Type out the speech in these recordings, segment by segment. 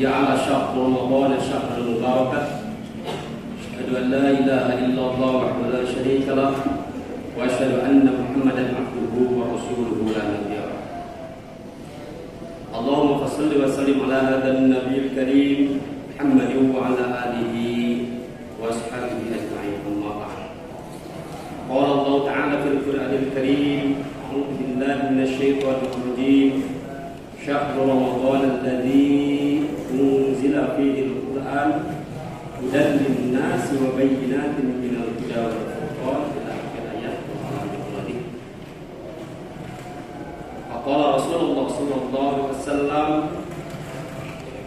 جعل شهر رمضان شهرا مباركا أشهد أن لا إله إلا الله وحده لا شريك له وأشهد أن محمدا عبده ورسوله لا نبي بعده. اللهم صل وسلم على هذا النبي الكريم محمد وعلى آله وأصحابه أجمعين. أما بعد. قال الله تعالى في القرآن الكريم: أعوذ بالله من الشيطان الرجيم. شهر رمضان الذي أنزل فيه القرآن هدى للناس وبينات من الهدى والفرقان إلى آخر الآيات. فقال رسول الله صلى الله عليه وسلم: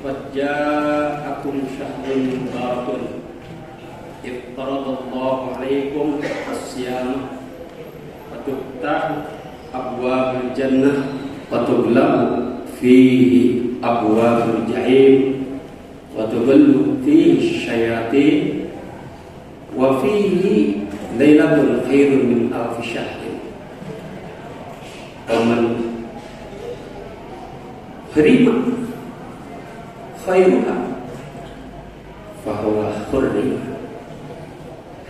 قد جاءكم شهر مبارك افترض الله عليكم الصيام فتفتح أبواب الجنة وتغلق فيه أبواب الجحيم وتغل فيه الشياطين وفيه ليلة خير من ألف شهر ومن حرم خيرها فهو حرم.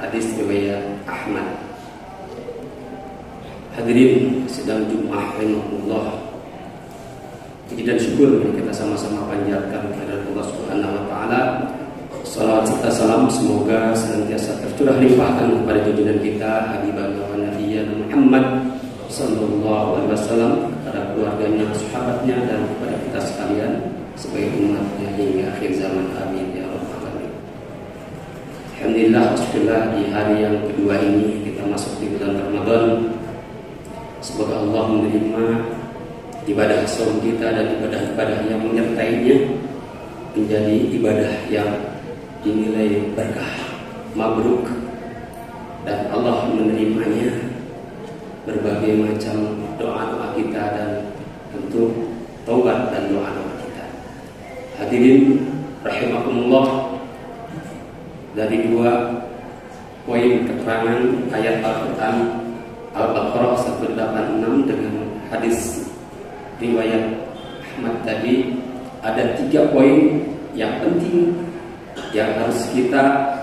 Hadis riwayat Ahmad. Hadirin sedang Jumat rahimahullah. Puji dan syukur kita sama-sama panjatkan kepada Allah Subhanahu wa taala. Salawat serta salam semoga senantiasa tercurah limpahkan kepada junjungan kita Habibana wa Nabiyyana Muhammad sallallahu alaihi wasallam, kepada keluarganya, sahabatnya, dan kepada kita sekalian sebagai umatnya hingga akhir zaman. Amin ya rabbal alamin. Alhamdulillah, alhamdulillah, di hari yang kedua ini kita masuk di bulan Ramadan. Semoga Allah menerima ibadah saum kita dan ibadah-ibadah yang menyertainya menjadi ibadah yang dinilai berkah, mabruk, dan Allah menerimanya berbagai macam doa-doa kita dan tentu taubat dan doa-doa kita. Hadirin rahimakumullah, dari dua poin keterangan ayat Al-Quran Al-Baqarah 186 dengan hadis riwayat Ahmad tadi, ada 3 poin yang penting yang harus kita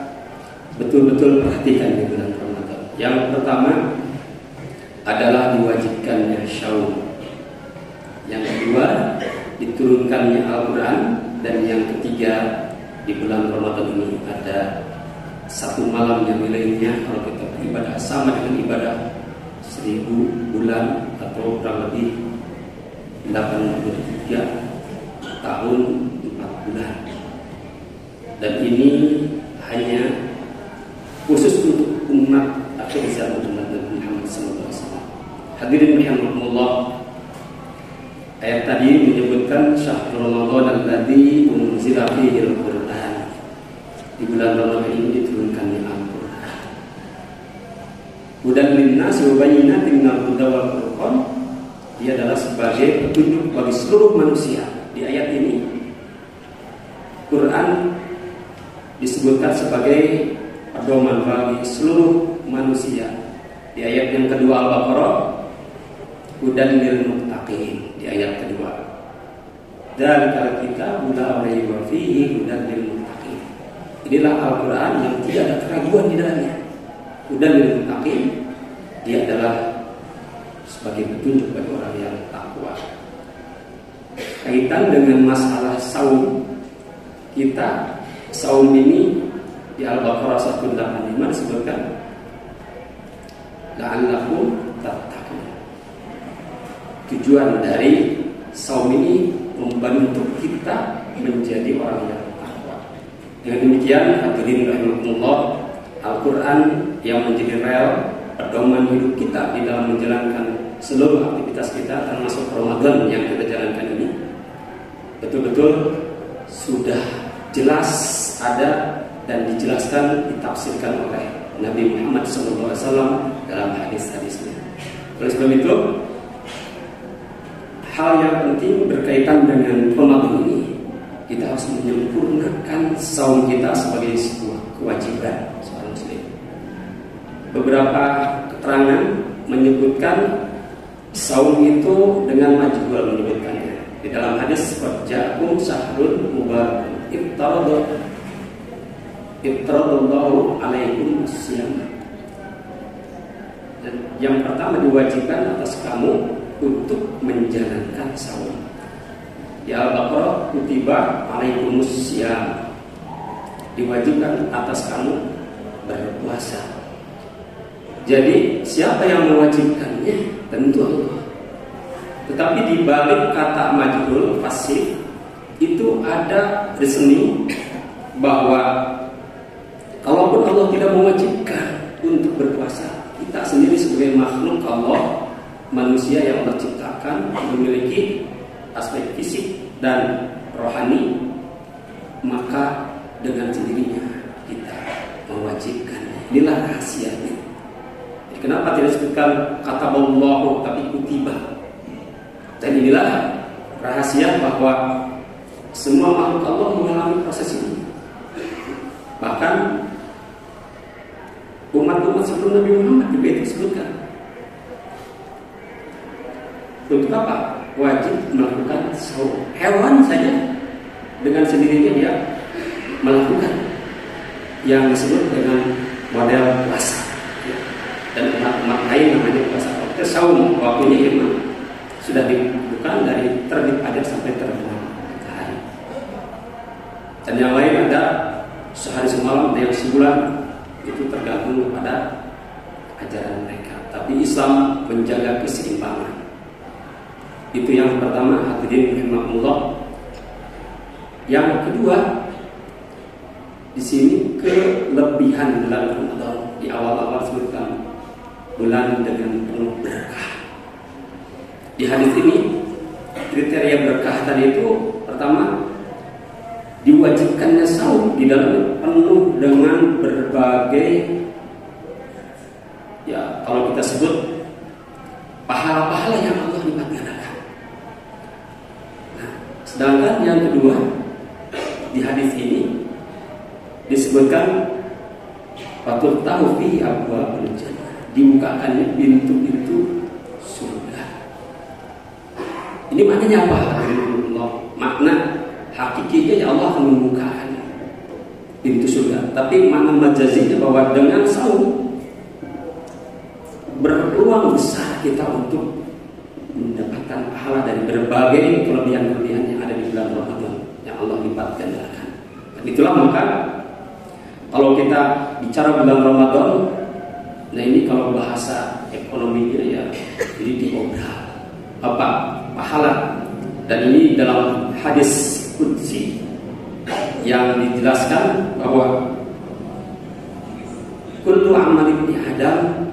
betul-betul perhatikan di bulan Ramadan. Yang pertama adalah diwajibkannya syaum. Yang kedua, diturunkannya Al-Quran. Dan yang ketiga, di bulan Ramadan ini ada satu malam yang nilainya kalau kita beribadah sama dengan ibadah 1000 bulan atau kurang lebih 83 tahun 4 bulan. Dan ini hanya khusus untuk umat akhir zaman Nabi Muhammad SAW. Hadirin rahimakumullah, ayat tadi menyebutkan syahrul Ramadan alladzi unzila fihi al-Qur'an. Di bulan Ramadan ini diturunkannya Al-Qur'an. Hudan lin-nasi wa bayyinatin minal huda wal furqan. Dia adalah sebagai petunjuk bagi seluruh manusia. Di ayat ini Quran disebutkan sebagai pedoman bagi seluruh manusia. Di ayat yang kedua Al-Baqarah, hudan lil muttaqin. Di ayat kedua, dan kalau kita la raiba fihi hudan lil muttaqin. Inilah Al-Quran yang tidak ada keraguan di dalamnya. Hudan lil muttaqin, dia adalah sebagai petunjuk bagi orang yang takwa. Kaitan dengan masalah saum, kita saum ini di Al-Baqarah 185 disebutkan la'allakum tattaqun. Tujuan dari saum ini membantu kita menjadi orang yang takwa. Dengan demikian, hadirin rahimakumullah, Al-Quran yang menjadi rel pedoman hidup kita di dalam menjalankan seluruh aktivitas kita termasuk Ramadan yang kita jalankan ini betul-betul sudah jelas ada dan dijelaskan, ditafsirkan oleh Nabi Muhammad SAW dalam hadis-hadisnya. Oleh sebab itu, hal yang penting berkaitan dengan Ramadan ini, kita harus menyempurnakan saum kita sebagai sebuah kewajiban seorang muslim. Beberapa keterangan menyebutkan saum itu dengan majbur menyebutkannya. Di dalam hadis ja'akum sahrun mubarak iftaradallahu alaikum siyam. Dan yang pertama diwajibkan atas kamu untuk menjalankan saum. Di Al-Baqarah kutiba alaikumus siyam, diwajibkan atas kamu berpuasa. Jadi siapa yang mewajibkannya? Tentu Allah. Tetapi di balik kata majhul fasih itu ada reasoning bahwa kalaupun Allah tidak mewajibkan untuk berpuasa, kita sendiri sebagai makhluk Allah, manusia yang Allah ciptakan, memiliki aspek fisik dan rohani, maka dengan sendirinya kita mewajibkan. Inilah rahasianya. Jadi kenapa tidak disebutkan kata Allah tapi kutiba? Dan inilah rahasia bahwa semua makhluk Allah mengalami proses ini. Bahkan umat-umat sebelum Nabi Muhammad juga itu disebutkan. Untuk apa? Wajib melakukan saum. Hewan saja dengan sendirinya dia melakukan yang disebut dengan model puasa. Dan umat-umat lain namanya puasa. Itu saum, waktunya memang sudah dibuka dari terbit fajar sampai terbenam matahari. Dan yang lain ada sehari semalam, ada yang sebulan, itu tergantung pada ajaran mereka. Tapi Islam menjaga keseimbangan. Itu yang pertama, hadirin rahimakumullah. Yang kedua, di sini kelebihan bulan Ramadan. Di awal-awal sebutkan bulan dengan penuh berkah. Di hadis ini kriteria berkah tadi itu pertama, diwajibkannya saum, di dalamnya penuh dengan berbagai, ya kalau kita sebut pahala-pahala yang Allah lipat gandakan. Nah, sedangkan yang kedua di hadis ini disebutkan patut tahu fi abwaabul jannah, dibukakannya pintu-pintu surga. Ini maknanya apa? Makna hakikinya ya Allah akan membukakan pintu surga. Tapi makna majazinya bahwa dengan saum berpeluang besar kita untuk mendapatkan pahala dari berbagai kelebihan-kelebihan yang ada di bulan Ramadan yang Allah lipat gandakan. Dan itulah maka kalau kita bicara bulan Ramadan, nah ini kalau bahasa ekonominya ya jadi diobral apa pahala. Dan ini dalam hadis qudsi yang dijelaskan bahwa kullu amali ibni Adam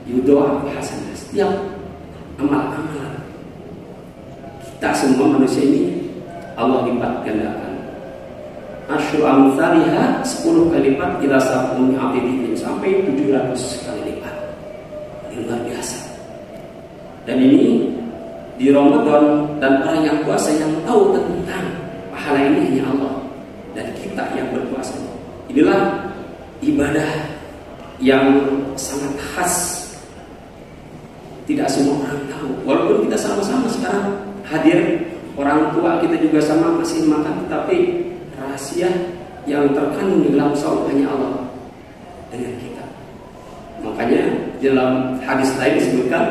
yudha'af hasanah. Setiap amal-amal kita semua manusia ini Allah lipat gandakan. Asyru amsalihha 10 kali lipat ila sab'un mi'ati sampai 700 kali lipat. Ini luar biasa. Dan ini di Ramadan, dan orang yang puasa yang tahu tentang pahala ini hanya Allah dan kita yang berpuasa. Inilah ibadah yang sangat khas. Tidak semua orang tahu. Walaupun kita sama-sama sekarang hadir, orang tua kita juga sama masih makan, tetapi rahasia yang terkandung di dalam saum hanya Allah dengan kita. Makanya dalam hadis lain disebutkan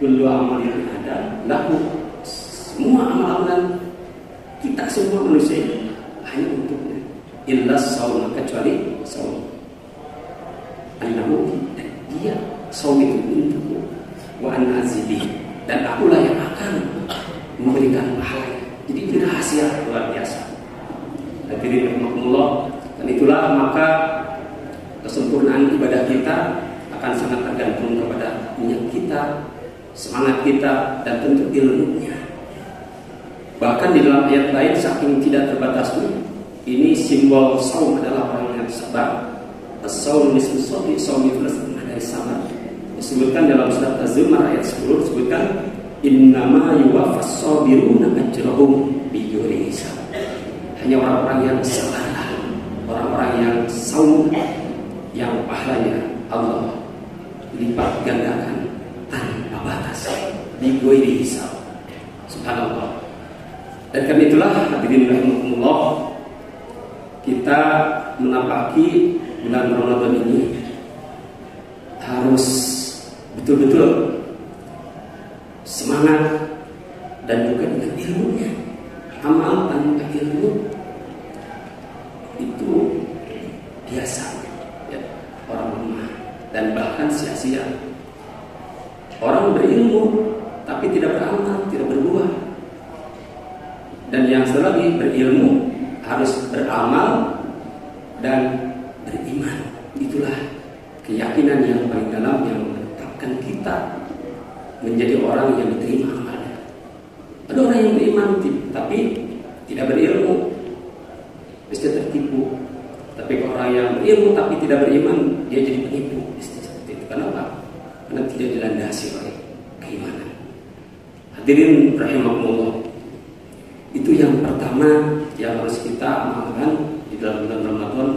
kullu amalin ada lahu, semua amalan kita semua manusia hanya untuknya, illa saum, kecuali saum. Annahu, dia saum itu untukku, wa ana azibi, dan akulah yang akan memberikan pahala. Jadi itu rahasia luar biasa. Hadirin rahimakumullah. Dan itulah maka kesempurnaan ibadah kita akan sangat tergantung kepada niat kita, semangat kita, dan tentu ilmunya. Bahkan di dalam ayat lain saking tidak terbatasnya, ini simbol saum adalah orang yang sabar. As-saum nisfu sabri, saum itu setengah dari sabar. Disebutkan dalam surat Az-Zumar ayat 10, disebutkan innama yuwaffas sabiruna ajrahum bighairi hisab. Hanya orang-orang yang sabar, orang-orang yang saum, yang pahalanya Allah lipat gandakan tanpa batas, bighairi hisab, Dan karena itulah hadirin rahimakumullah, kita menapaki bulan Ramadan ini harus betul-betul semangat dan juga dengan ilmunya. Amal tanpa ilmu itu biasa, ya, orang lemah dan bahkan sia-sia. Orang berilmu tapi tidak beramal, tidak berbuah. Dan yang satu lagi, berilmu harus beramal dan beriman. Itulah keyakinan yang paling dalam yang menetapkan kita menjadi orang yang diterima amalnya. Ada orang yang beriman tapi tidak berilmu, mesti tertipu. Tapi orang yang berilmu tapi tidak beriman, dia jadi penipu. Mesti seperti itu. Kenapa? Karena tidak dilandasi oleh keimanan. Hadirin rahimakumullah, itu yang pertama yang harus kita amalkan di dalam bulan Ramadan,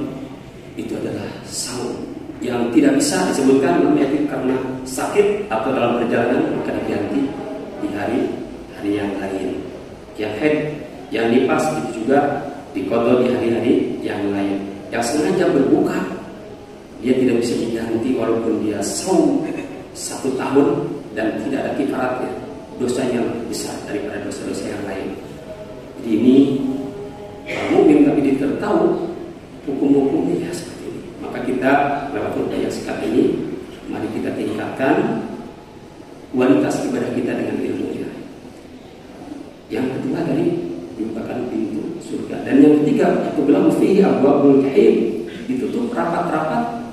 itu adalah saum. Yang tidak bisa disebutkan namanya karena sakit atau dalam perjalanan, maka diganti di hari yang lain. Yang haid, yang nifas itu juga diqadha di hari-hari yang lain. Yang sengaja berbuka, dia tidak bisa diganti walaupun dia saum 1 tahun dan tidak ada kifaratnya. Dosanya lebih besar daripada dosa-dosa yang lain. Jadi ini mungkin tapi dia tahu hukum-hukumnya seperti ini. Maka kita lewat yang sikap ini, mari kita tingkatkan kualitas ibadah kita dengan ilmunya. Yang kedua tadi merupakan pintu surga. Dan yang ketiga, aku bilang fihi abwabul jahim, ditutup rapat-rapat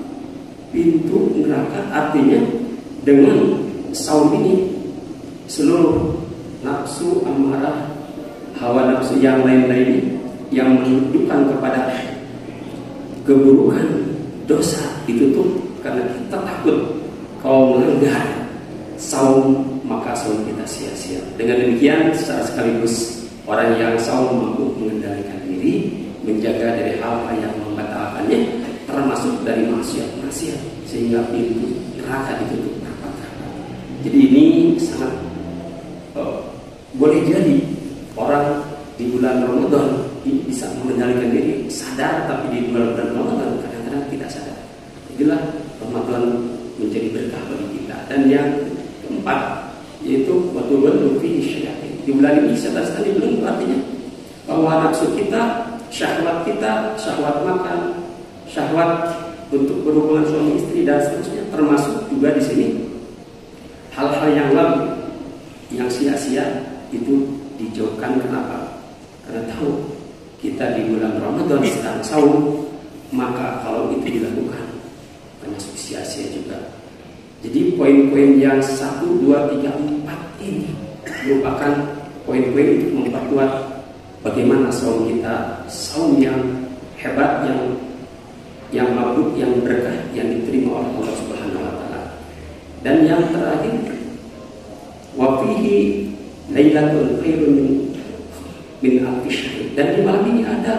pintu neraka. Artinya dengan saum ini seluruh nafsu amarah, hawa nafsu yang lain-lain yang menunjukkan kepada keburukan, dosa ditutup. Karena kita takut kalau melanggar saum, maka saum kita sia-sia. Dengan demikian secara sekaligus orang yang saum mampu mengendalikan diri, menjaga dari hal-hal yang membatalkannya, termasuk dari maksiat-maksiat, sehingga pintu neraka ditutup rapat-rapat. Jadi ini sangat boleh jadi orang di bulan Ramadan bisa mengendalikan diri, sadar, tapi di bulan Ramadan kadang-kadang tidak sadar. Itulah Ramadan menjadi berkah bagi kita. Dan yang keempat, yaitu betul-betul fi syayatin. Di bulan ini saya tadi belum artinya bahwa nafsu kita, syahwat kita, syahwat makan, syahwat untuk berhubungan suami istri dan seterusnya, termasuk juga di sini hal-hal yang lalu, yang sia-sia itu dijauhkan. Kenapa? Karena tahu kita di bulan Ramadan sedang saum, maka kalau itu dilakukan termasuk sia-sia juga. Jadi poin-poin yang 1, 2, 3, 4 ini merupakan poin-poin untuk memperkuat bagaimana saum kita, saum yang hebat, yang mabrur, yang berkah, yang diterima oleh Allah Subhanahu wa taala. Dan yang terakhir, wa fihi lailatul khairun min alfi syahr. Dan di malam ini ada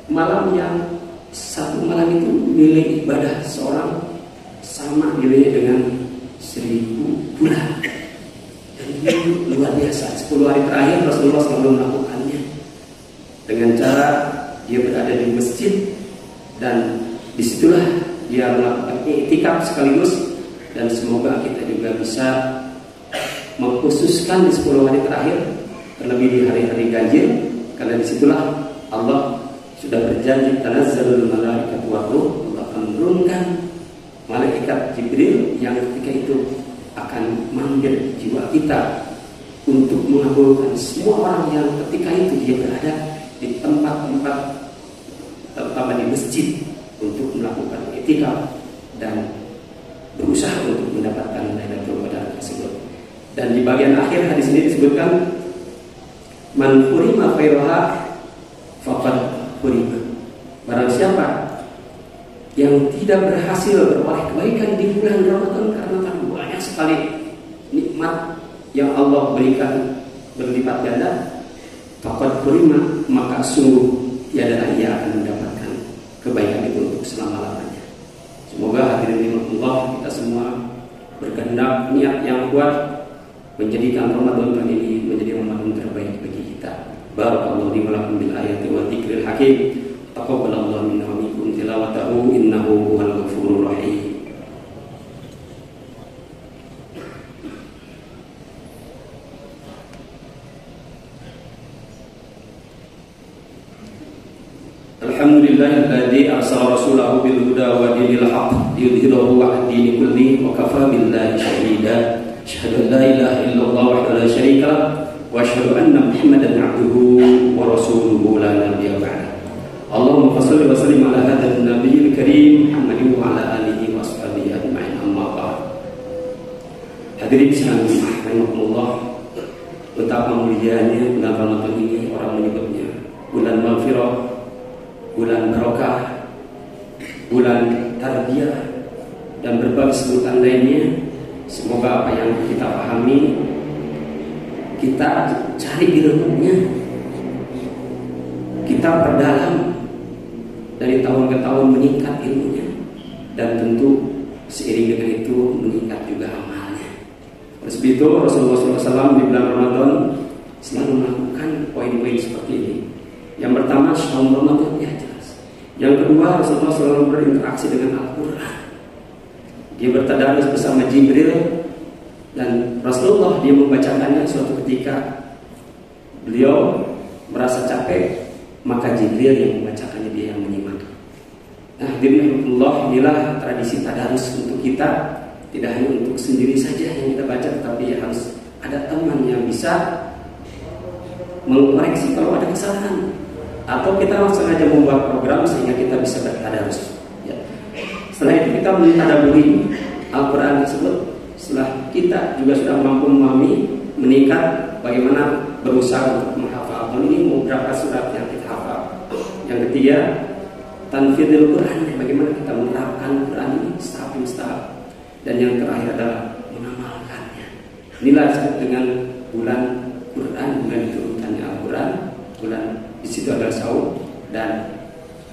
malam yang satu malam itu nilai ibadah seorang sama nilainya dengan 1000 bulan. Dan ini luar biasa. 10 hari terakhir Rasulullah selalu melakukannya dengan cara dia berada di masjid, dan disitulah dia melakukan i'tikaf sekaligus. Dan semoga kita juga bisa mengkhususkan di 10 hari terakhir, terlebih di hari-hari ganjil, karena disitulah Allah sudah berjanji tanazzalul malaikatu war ruh, Allah akan menurunkan malaikat Jibril yang ketika itu akan memanggil jiwa kita untuk mengabulkan semua orang yang ketika itu dia berada di tempat-tempat, terutama di masjid, untuk melakukan i'tikaf dan berusaha untuk mendapatkan Lailatul Qadar tersebut. Dan di bagian akhir hadis ini disebutkan man hurima khairaha faqad hurima. Barang siapa yang tidak berhasil beroleh kebaikan di bulan Ramadan karena terlalu banyak sekali nikmat yang Allah berikan berlipat ganda, faqad hurima, maka sungguh tiada ia akan mendapatkan kebaikan itu untuk selama-lamanya. Semoga hadirin Allah kita semua berkehendak niat yang kuat menjadikan Ramadan tahun ini menjadi Ramadan terbaik bagi kita. Barakallahu li wa lakum bil ayati wa dzikril hakim. Taqabbalallahu minna wa minkum tilawatahu innahu huwal ghafurur rahim. Alhamdulillahilladzi arsala rasulahu bil huda wa dinil haqq liyudhhirahu 'ala dini kulli wa kafaa billahi shahida. Asyhadu an la ilaha illallah wahdahu la syarika lah wa asyhadu anna Muhammadan 'abduhu wa rasuluhu la nabiyya ba'da. Allahumma shalli wa sallim ala hadzal nabiyil karim Muhammadin wa ala alihi wa sahbihi ajma'in, amma ba'd. Hadirin sekalian rahimakumullah, betapa mulianya bulan Ramadan ini, orang menyebutnya bulan maghfirah, bulan barokah, bulan tarbiyah, dan berbagai sebutan lainnya. Semoga apa yang kita pahami, kita cari ilmunya, kita perdalam, dari tahun ke tahun meningkat ilmunya, dan tentu seiring dengan itu meningkat juga amalnya. Oleh sebab itu Rasulullah SAW di bulan Ramadan selalu melakukan poin-poin seperti ini. Yang pertama, Syaum Ramadan, ya jelas. Yang kedua, Rasulullah selalu berinteraksi dengan Al-Quran. Dia bertadarus bersama Jibril, dan Rasulullah dia membacakannya suatu ketika beliau merasa capek, maka Jibril yang membacakannya, dia yang menyimak. Nah, bismillah, inilah tradisi tadarus untuk kita. Tidak hanya untuk sendiri saja yang kita baca, tetapi harus ada teman yang bisa mengoreksi kalau ada kesalahan, atau kita sengaja membuat program sehingga kita bisa bertadarus. Ya. Setelah itu kita mentadaburi Al-Quran tersebut. Setelah kita juga sudah mampu memahami, meningkat, bagaimana berusaha untuk menghafal. Ini mau berapa surat yang kita hafal. Yang ketiga, tanfidil Quran, bagaimana kita menerapkan Quran ini setahap demi setahap. Dan yang terakhir adalah mengamalkannya. Inilah disebut dengan bulan Quran, bulan diturunkannya Al-Quran, bulan di situ adalah Syaum, dan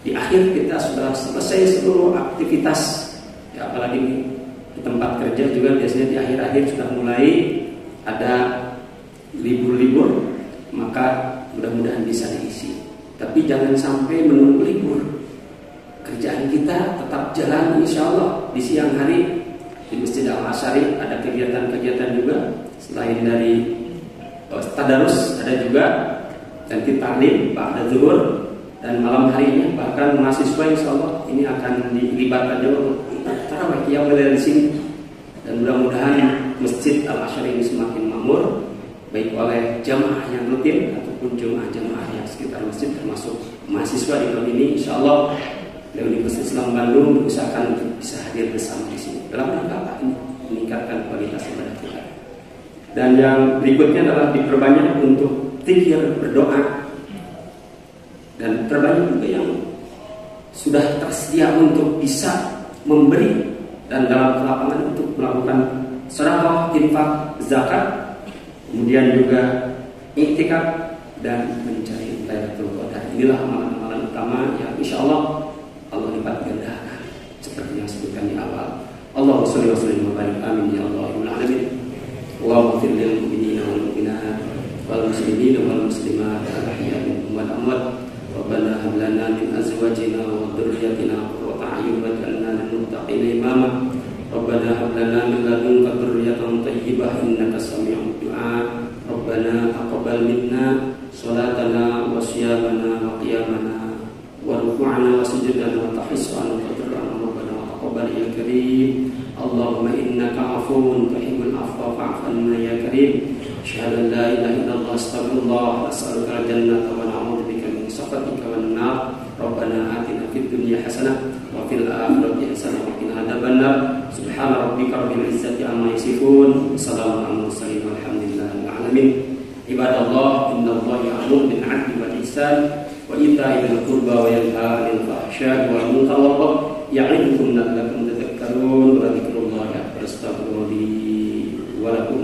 di akhir kita sudah selesai seluruh aktivitas. Ya, apalagi di tempat kerja juga biasanya di akhir-akhir sudah mulai ada libur-libur, maka mudah-mudahan bisa diisi. Tapi jangan sampai menunggu libur. Kerjaan kita tetap jalan, insya Allah. Di siang hari di Masjid Al-Asyari ada kegiatan-kegiatan juga. Selain dari tadarus, ada juga ganti taklim pada zuhur, dan malam harinya bahkan mahasiswa insya Allah ini akan dilibatkan juga untuk tarawih qiyam dari sini. Dan mudah-mudahan Masjid Al-Asyari ini semakin makmur, baik oleh jamaah yang rutin ataupun jamaah yang sekitar masjid, termasuk mahasiswa di tahun ini. Insya Allah dari Universitas Islam Bandung berusahakan untuk bisa hadir bersama di sini dalam rangka apa ini? Meningkatkan kualitas ibadah kita. Dan yang berikutnya adalah diperbanyak untuk zikir, berdoa, dan terbanyak juga yang sudah tersedia untuk bisa memberi dan dalam kelapangan untuk melakukan sedekah, infak, zakat, kemudian juga iktikaf dan mencari Lailatul Qadar. Inilah amalan-amalan utama yang insya Allah lipat gandakan seperti yang disebutkan di awal. Allahumma shalli wa sallim wa barik, amin ya Allahumma alamin. Allahumma fir lil mu'minina wal mu'minat wal muslimina wal muslimat al ahya'i wal amwat. Rabbana hab lana min azwajina wa dhurriyyatina qurrata a'yun waj'alna lil muttaqina imama. Rabbana hab lana min ladunka dhurriyyatan thayyibah innaka sami'ud du'a. Rabbana taqabbal minna salatana wa siyamana wa qiyamana wa ruku'ana wa sujudana wa tahisana wa tadra'ana rabbana wa taqabbal ya karim. Allahumma innaka afuwun tuhibbul afwa fa'fu anna ya karim. Asyhadu an la ilaha illallah astaghfirullah wa as'aluka al-jannata wa na'udzu bika min sakhatika wan nar. Rabbana atina fid dunya hasanah wa fil akhirati hasanah wa qina adzabannar. Subhana rabbika rabbil izzati amma yasifun. Wassalamu ala mursalin walhamdulillahi alamin. Ibadallah, innallaha ya'muru bil 'adli wal ihsan wa ita'i dzil qurba wa yanha 'anil fahsya'i wal munkar wal baghi ya'idukum la'allakum tadhakkarun. Wa dzikrullahi akbar. Astaghfirullahi wa lakum.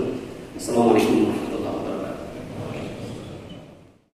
Assalamualaikum.